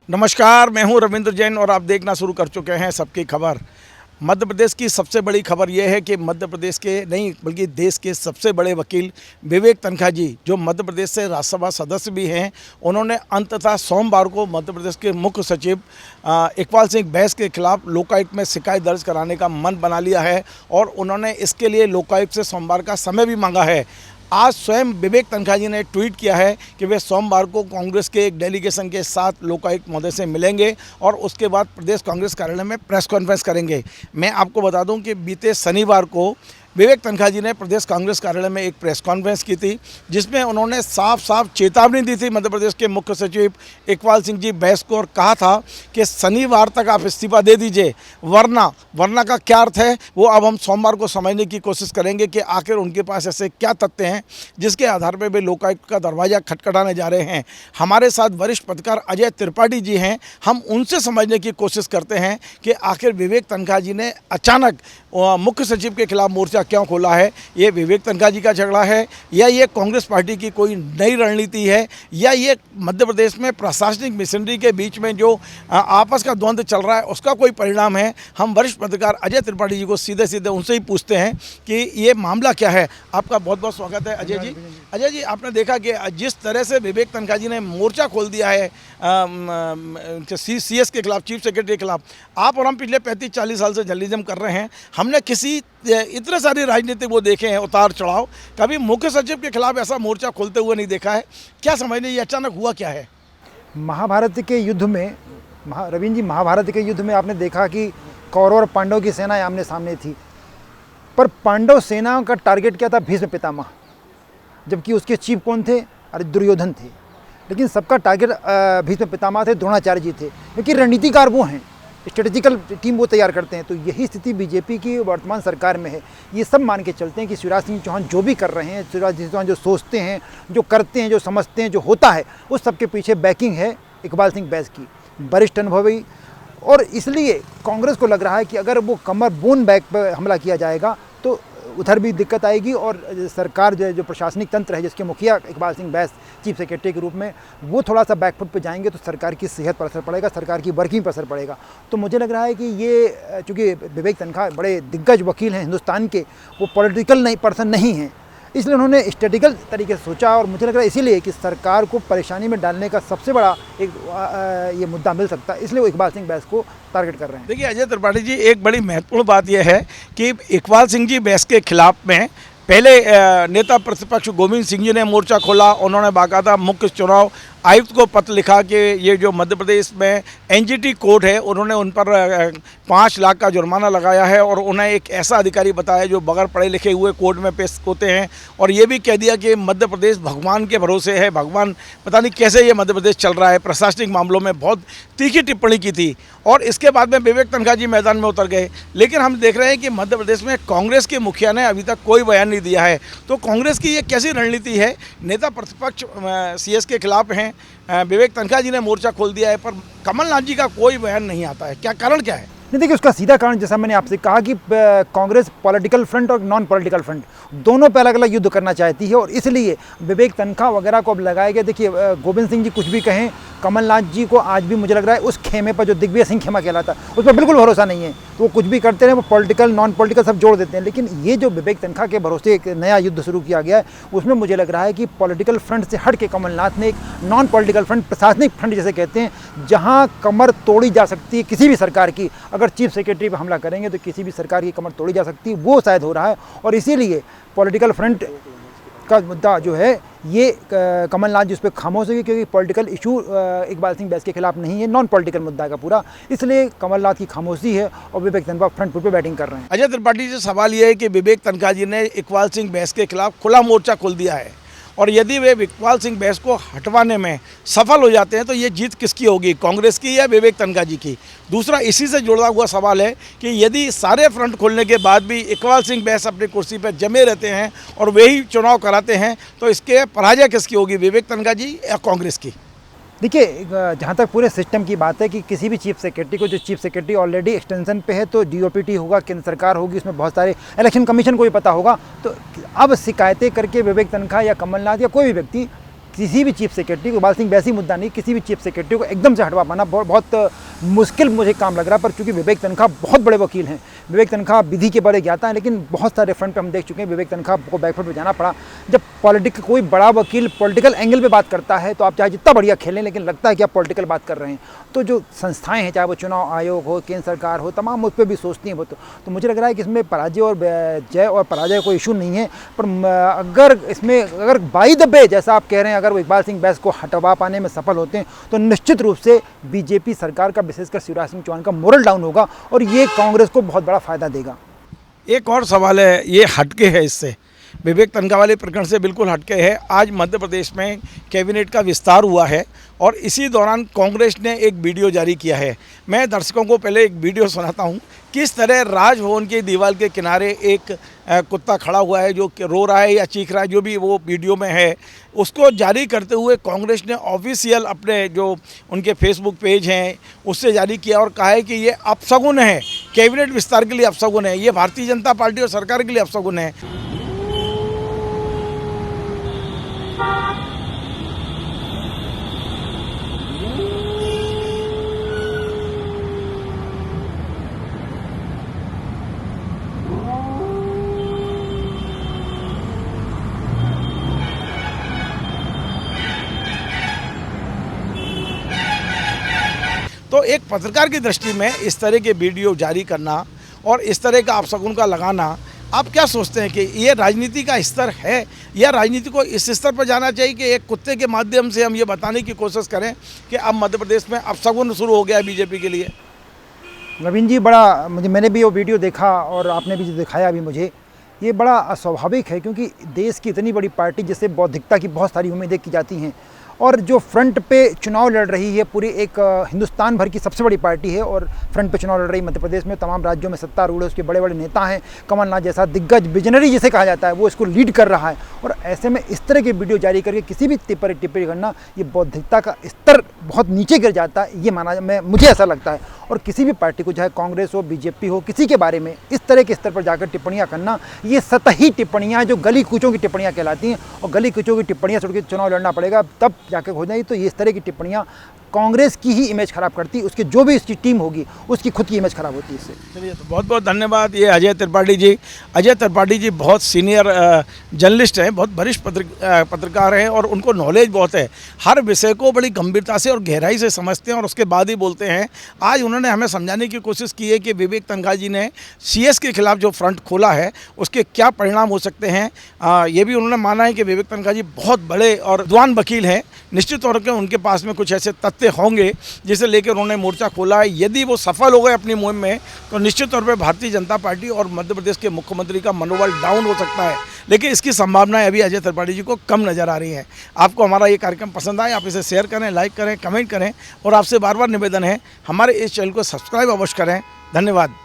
नमस्कार, मैं हूं रविंद्र जैन और आप देखना शुरू कर चुके हैं सबकी खबर। मध्य प्रदेश की सबसे बड़ी खबर यह है कि मध्य प्रदेश के नहीं बल्कि देश के सबसे बड़े वकील विवेक तन्खा जी, जो मध्य प्रदेश से राज्यसभा सदस्य भी हैं, उन्होंने अंततः सोमवार को मध्य प्रदेश के मुख्य सचिव इकबाल सिंह बैस के खिलाफ लोकायुक्त में शिकायत दर्ज कराने का मन बना लिया है और उन्होंने इसके लिए लोकायुक्त से सोमवार का समय भी मांगा है। आज स्वयं विवेक तन्खा जी ने ट्वीट किया है कि वे सोमवार को कांग्रेस के एक डेलीगेशन के साथ लोकायुक्त महोदय से मिलेंगे और उसके बाद प्रदेश कांग्रेस कार्यालय में प्रेस कॉन्फ्रेंस करेंगे। मैं आपको बता दूं कि बीते शनिवार को विवेक तन्खा जी ने प्रदेश कांग्रेस कार्यालय में एक प्रेस कॉन्फ्रेंस की थी, जिसमें उन्होंने साफ साफ चेतावनी दी थी मध्य प्रदेश के मुख्य सचिव इकबाल सिंह जी बैस को और कहा था कि शनिवार तक आप इस्तीफा दे दीजिए, वरना का क्या अर्थ है वो अब हम सोमवार को समझने की कोशिश करेंगे कि आखिर उनके पास ऐसे क्या तथ्य हैं जिसके आधार पर वे लोकायुक्त का दरवाज़ा खटखटाने जा रहे हैं। हमारे साथ वरिष्ठ पत्रकार अजय त्रिपाठी जी हैं, हम उनसे समझने की कोशिश करते हैं कि आखिर विवेक तन्खा जी ने अचानक मुख्य सचिव के खिलाफ मोर्चा क्यों खोला है। ये विवेक तन्खा जी का झगड़ा है या ये कांग्रेस पार्टी की कोई नई रणनीति है या ये मध्य प्रदेश में प्रशासनिक मिशनरी के बीच में जो आपस का द्वंद्व चल रहा है उसका कोई परिणाम है। हम वरिष्ठ पत्रकार अजय त्रिपाठी जी को सीधे सीधे उनसे ही पूछते हैं कि ये मामला क्या है। आपका बहुत बहुत स्वागत है अजय जी। अजय जी, आपने देखा कि जिस तरह से विवेक तन्खा जी ने मोर्चा खोल दिया है CS के खिलाफ, चीफ सेक्रेटरी के खिलाफ, आप और हम पिछले 35-40 साल से जर्नलिज्म कर रहे हैं, हमने किसी इतने सारी राजनीति वो देखे हैं उतार चढ़ाव, कभी मुख्य सचिव के खिलाफ ऐसा मोर्चा खोलते हुए नहीं देखा है। क्या समझने ये अचानक हुआ क्या है? महाभारत के युद्ध में रविंद्र जी, महाभारत के युद्ध में आपने देखा कि कौरव और पांडव की सेना आमने सामने थी, पर पांडव सेना का टारगेट क्या था? भीष्म पितामह, जबकि उसके चीफ कौन थे? अरे दुर्योधन थे। लेकिन सबका टारगेट भीष्म पितामह थे, द्रोणाचार्य जी थे, क्योंकि रणनीतिकार वो हैं, स्ट्रेटेजिकल टीम वो तैयार करते हैं। तो यही स्थिति बीजेपी की वर्तमान सरकार में है। ये सब मान के चलते हैं कि शिवराज सिंह चौहान जो भी कर रहे हैं, शिवराज सिंह चौहान जो सोचते हैं, जो करते हैं, जो समझते हैं, जो होता है, उस सब के पीछे बैकिंग है इकबाल सिंह बैस की, वरिष्ठ अनुभवी। और इसलिए कांग्रेस को लग रहा है कि अगर वो कमर बोन बैक पर हमला किया जाएगा तो उधर भी दिक्कत आएगी और सरकार जो प्रशासनिक तंत्र है, जिसके मुखिया इकबाल सिंह बैस चीफ सेक्रेटरी के रूप में, वो थोड़ा सा बैकफुट पे जाएंगे तो सरकार की सेहत पर असर पड़ेगा, सरकार की वर्किंग पर असर पड़ेगा। तो मुझे लग रहा है कि ये, चूँकि विवेक तन्खा बड़े दिग्गज वकील हैं हिंदुस्तान के, वो पॉलिटिकल पर्सन नहीं हैं, इसलिए उन्होंने स्ट्रेटेजिकल तरीके से सोचा। और मुझे लग रहा है इसीलिए कि सरकार को परेशानी में डालने का सबसे बड़ा एक ये मुद्दा मिल सकता है, इसलिए वो इकबाल सिंह बैस को टारगेट कर रहे हैं। देखिए अजय त्रिपाठी जी, एक बड़ी महत्वपूर्ण बात यह है कि इकबाल सिंह जी बैस के खिलाफ में पहले नेता प्रतिपक्ष गोविंद सिंह जी ने मोर्चा खोला। उन्होंने बाकायदा मुख्य चुनाव आयुक्त को पत्र लिखा कि ये जो मध्य प्रदेश में NGT कोर्ट है, उन्होंने उन पर 5 लाख का जुर्माना लगाया है और उन्हें एक ऐसा अधिकारी बताया जो बगैर पढ़े लिखे हुए कोर्ट में पेश होते हैं। और ये भी कह दिया कि मध्य प्रदेश भगवान के भरोसे है, भगवान पता नहीं कैसे ये मध्य प्रदेश चल रहा है। प्रशासनिक मामलों में बहुत तीखी टिप्पणी की थी और इसके बाद में विवेक तन्खा जी मैदान में उतर गए। लेकिन हम देख रहे हैं कि मध्य प्रदेश में कांग्रेस के मुखिया ने अभी तक कोई बयान नहीं दिया है। तो कांग्रेस की ये कैसी रणनीति है? नेता प्रतिपक्ष CS के खिलाफ हैं, विवेक तन्खा जी ने मोर्चा खोल दिया है, पर कमलनाथ जी का कोई बयान नहीं आता है। क्या कारण क्या है? नहीं, देखिए उसका सीधा कारण, जैसा मैंने आपसे कहा कि कांग्रेस पॉलिटिकल फ्रंट और नॉन पॉलिटिकल फ्रंट दोनों पे अलग अलग युद्ध करना चाहती है और इसलिए विवेक तन्खा वगैरह को अब लगाया गया। देखिए गोविंद सिंह जी कुछ भी कहें, कमलनाथ जी को आज भी मुझे लग रहा है उस खेमे पर जो दिग्विजय सिंह खेमा कहलाता उस पर बिल्कुल भरोसा नहीं है। तो वो कुछ भी करते रहे, वो पॉलिटिकल नॉन पॉलिटिकल सब जोड़ देते हैं। लेकिन ये जो विवेक तन्खा के भरोसे एक नया युद्ध शुरू किया गया है, उसमें मुझे लग रहा है कि पॉलिटिकल फ्रंट से हट के कमलनाथ ने एक नॉन पॉलिटिकल फ्रंट, प्रशासनिक फ्रंट जिसे कहते हैं, जहाँ कमर तोड़ी जा सकती है किसी भी सरकार की, अगर चीफ सेक्रेटरी पर हमला करेंगे तो किसी भी सरकार की कमर तोड़ी जा सकती है, वो शायद हो रहा है। और इसीलिए पॉलिटिकल फ्रंट का मुद्दा जो है ये कमलनाथ जिस पर खामोश है, क्योंकि पॉलिटिकल इशू इकबाल सिंह बैस के खिलाफ नहीं है, नॉन पॉलिटिकल मुद्दा है का पूरा, इसलिए कमलनाथ की खामोशी है और विवेक तन्खा फ्रंट फुट पे बैटिंग कर रहे हैं। अजय त्रिपाठी से सवाल ये है कि विवेक तन्खा जी ने इकबाल सिंह बैस के खिलाफ खुला मोर्चा खोल दिया है और यदि वे इकबाल सिंह बैस को हटवाने में सफल हो जाते हैं तो ये जीत किसकी होगी, कांग्रेस की या विवेक तन्खा जी की? दूसरा इसी से जुड़ा हुआ सवाल है कि यदि सारे फ्रंट खोलने के बाद भी इकबाल सिंह बैस अपनी कुर्सी पर जमे रहते हैं और वही चुनाव कराते हैं तो इसके पराजय किसकी होगी, विवेक तन्खा जी या कांग्रेस की? देखिए जहाँ तक पूरे सिस्टम की बात है कि किसी भी चीफ सेक्रेटरी को, जो चीफ सेक्रेटरी ऑलरेडी एक्सटेंशन पे है, तो DOPT होगा, केंद्र सरकार होगी, उसमें बहुत सारे इलेक्शन कमीशन को भी पता होगा। तो अब शिकायतें करके विवेक तन्खा या कमलनाथ या कोई भी व्यक्ति किसी भी चीफ सेक्रेटरी को, इकबाल सिंह वैसी मुद्दा नहीं, किसी भी चीफ सेक्रेटरी को एकदम से हटवा पाना बहुत मुश्किल मुझे काम लग रहा है। पर चूंकि विवेक तनखा बहुत बड़े वकील हैं, विवेक तनखा विधि के बड़े ज्ञाता हैं, लेकिन बहुत सारे फ्रंट पे हम देख चुके हैं विवेक तनखा को बैकफुट पे जाना पड़ा। जब पॉलिटिक्स कोई बड़ा वकील पॉलिटिकल एंगल पे बात करता है तो आप चाहे जितना बढ़िया खेलें, लेकिन लगता है कि आप पॉलिटिकल बात कर रहे हैं। तो जो संस्थाएं हैं, चाहे वो चुनाव आयोग हो, केंद्र सरकार हो, तमाम उस पर भी सोचती हैं वो। तो मुझे लग रहा है कि इसमें पराजय और जय और पराजय कोई इशू नहीं है। पर अगर बाई द वे जैसा आप कह रहे हैं, अगर वो इकबाल सिंह बैस को हटवा पाने में सफल होते हैं तो निश्चित रूप से बीजेपी सरकार का, विशेषकर शिवराज सिंह चौहान का मोरल डाउन होगा और ये कांग्रेस को बहुत बड़ा फायदा देगा। एक और सवाल है, ये हटके है, इससे विवेक तनखा वाले प्रकरण से बिल्कुल हटके है। आज मध्य प्रदेश में कैबिनेट का विस्तार हुआ है और इसी दौरान कांग्रेस ने एक वीडियो जारी किया है। मैं दर्शकों को पहले एक वीडियो सुनाता हूं, किस तरह राजभवन की दीवार के किनारे एक कुत्ता खड़ा हुआ है जो रो रहा है या चीख रहा है, जो भी वो वीडियो में है, उसको जारी करते हुए कांग्रेस ने ऑफिशियल अपने जो उनके फेसबुक पेज हैं उससे जारी किया और कहा है कि ये अपशगुन है, कैबिनेट विस्तार के लिए अपशगुन है, ये भारतीय जनता पार्टी और सरकार के लिए अपशगुन है। तो एक पत्रकार की दृष्टि में इस तरह के वीडियो जारी करना और इस तरह का अपशगुन का लगाना, आप क्या सोचते हैं कि ये राजनीति का स्तर है या राजनीति को इस स्तर पर जाना चाहिए कि एक कुत्ते के माध्यम से हम ये बताने की कोशिश करें कि अब मध्य प्रदेश में अपशगुन शुरू हो गया है बीजेपी के लिए? नवीन जी, बड़ा मैंने भी वो वीडियो देखा और आपने भी जो दिखाया अभी मुझे, ये बड़ा अस्वाभाविक है क्योंकि देश की इतनी बड़ी पार्टी जिससे बौद्धिकता की बहुत सारी उम्मीदें की जाती हैं और जो फ्रंट पे चुनाव लड़ रही है, पूरी एक हिंदुस्तान भर की सबसे बड़ी पार्टी है और फ्रंट पे चुनाव लड़ रही मध्य प्रदेश में, तमाम राज्यों में सत्तारूढ़ है, उसके बड़े बड़े नेता हैं, कमलनाथ जैसा दिग्गज विजनरी जिसे कहा जाता है वो इसको लीड कर रहा है। और ऐसे में इस तरह के वीडियो जारी करके किसी भी टिप्पणी करना, ये बौद्धिकता का स्तर बहुत नीचे गिर जाता है, ये मुझे ऐसा लगता है। और किसी भी पार्टी को, चाहे कांग्रेस हो, बीजेपी हो, किसी के बारे में इस तरह के स्तर पर जाकर टिप्पणियां करना, ये सतही टिप्पणियां जो गली कूचों की टिप्पणियां कहलाती हैं और गली कूचों की टिप्पणियां छोड़ के चुनाव लड़ना पड़ेगा तब जाकर हो जाएगी। तो ये इस तरह की टिप्पणियां कांग्रेस की ही इमेज खराब करती, उसके जो भी इसकी टीम होगी उसकी खुद की इमेज खराब होती है इससे। चलिए, तो बहुत बहुत धन्यवाद। ये अजय त्रिपाठी जी। अजय त्रिपाठी जी बहुत सीनियर जर्नलिस्ट हैं, बहुत वरिष्ठ पत्रकार हैं और उनको नॉलेज बहुत है, हर विषय को बड़ी गंभीरता से और गहराई से समझते हैं और उसके बाद ही बोलते हैं। आज उन्होंने हमें समझाने की कोशिश की है कि विवेक तनखा जी ने CS के खिलाफ जो फ्रंट खोला है उसके क्या परिणाम हो सकते हैं। ये भी उन्होंने माना है कि विवेक तनखा जी बहुत बड़े और विद्वान वकील हैं, निश्चित तौर पर उनके पास में कुछ ऐसे तथ्य होंगे जिसे लेकर उन्होंने मोर्चा खोला है। यदि वो सफल हो गए अपनी मुहिम में तो निश्चित तौर पर भारतीय जनता पार्टी और मध्य प्रदेश के मुख्यमंत्री का मनोबल डाउन हो सकता है, लेकिन इसकी संभावनाएं अभी अजय त्रिपाठी जी को कम नजर आ रही हैं। आपको हमारा ये कार्यक्रम पसंद आए, आप इसे शेयर करें, लाइक करें, कमेंट करें और आपसे बार बार निवेदन है हमारे इस चैनल को सब्सक्राइब अवश्य करें। धन्यवाद।